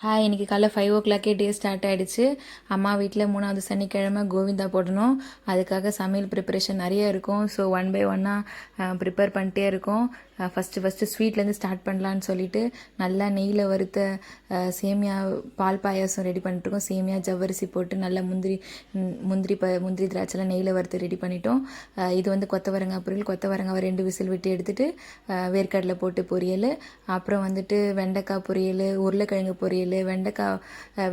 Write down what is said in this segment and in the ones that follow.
Hi, இன்னைக்கு காலைல 5 o'clock day start ஆகிடுச்சு. அம்மா வீட்டில் 3வது சனிக்கிழமை கோவிந்தா போடணும். அதுக்காக சமையல் ப்ரிப்பரேஷன் நிறைய இருக்கும். ஸோ ஒன் பை ஒன்னாக ப்ரிப்பேர் பண்ணிட்டே இருக்கோம். ஃபஸ்ட்டு ஸ்வீட்லேருந்து ஸ்டார்ட் பண்ணலான்னு சொல்லிட்டு நல்லா நெய்யில் வறுத்த சேமியா பால் பாயாசம் ரெடி பண்ணிட்டுருக்கோம். சேமியா ஜவ்வரிசி போட்டு நல்லா முந்திரி திராட்சைலாம் நெய்யில் வறுத்து ரெடி பண்ணிட்டோம். இது வந்து கொத்தவரங்காய் பொரியல். கொத்தவரங்காவை 2 விசில் விட்டு எடுத்துகிட்டு வேர்க்கடலை போட்டு பொரியல், அப்புறம் வந்துட்டு வெண்டைக்காய் பொரியல், உருளைக்கிழங்கு பொரியல்,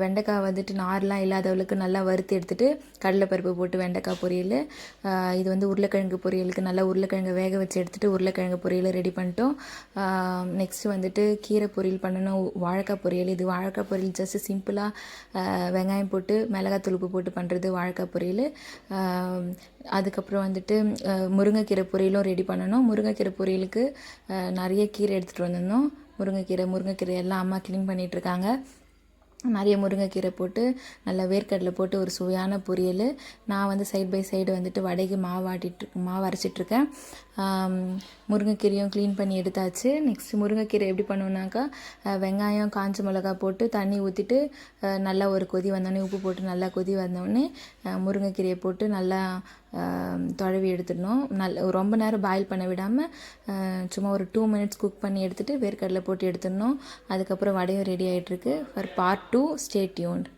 வெண்டைக்காய் வந்துட்டு நார்லாம் இல்லாதவளுக்கு நல்லா வறுத்து எடுத்துகிட்டு கடலைப்பருப்பு போட்டு வெண்டைக்காய் பொரியல். இது வந்து உருளைக்கிழங்கு பொரியலுக்கு நல்லா உருளைக்கிழங்கு வேக வச்சு எடுத்துகிட்டு உருளைக்கிழங்கு பொரியல் ரெடி பண்ணிட்டோம். நெக்ஸ்ட்டு வந்துட்டு கீரை பொரியல் பண்ணணும், வாழைக்காய் பொரியல். இது வாழைக்காய் பொரியல் ஜஸ்ட் சிம்பிளாக வெங்காயம் போட்டு மிளகாத்தூள் உப்பு போட்டு பண்ணுறது வாழைக்காய் பொரியல். அதுக்கப்புறம் வந்துட்டு முருங்கைக்கீரை பொரியலும் ரெடி பண்ணணும். முருங்கைக்கீரை பொரியலுக்கு நிறைய கீரை எடுத்துகிட்டு வந்திருந்தோம். முருங்கைக்கீரை எல்லாம் அம்மா க்ளீன் பண்ணிகிட்ருக்காங்க. நிறைய முருங்கைக்கீரை போட்டு நல்லா வேர்க்கடலை போட்டு ஒரு சுவையான பொரியல். நான் வந்து சைட் பை சைடு வந்துட்டு வடைக்கு மாவு அரைச்சிட்ருக்கேன். முருங்கைக்கீரையும் க்ளீன் பண்ணி எடுத்தாச்சு. நெக்ஸ்ட் முருங்கைக்கீரை எப்படி பண்ணுவோன்னாக்கா, வெங்காயம் காஞ்ச மிளகா போட்டு தண்ணி ஊற்றிட்டு நல்லா ஒரு கொதி வந்தோடனே உப்பு போட்டு நல்லா கொதி வந்தோடனே முருங்கைக்கீரையை போட்டு நல்லா துழவி எடுத்துடணும். ரொம்ப நேரம் பாயில் பண்ண விடாமல் சும்மா ஒரு 2 minutes குக் பண்ணி எடுத்துகிட்டு வேர்க்கடலை போட்டு எடுத்துடணும். அதுக்கப்புறம் வடையும் ரெடி ஆகிட்டுருக்கு. For part 2 stay tuned.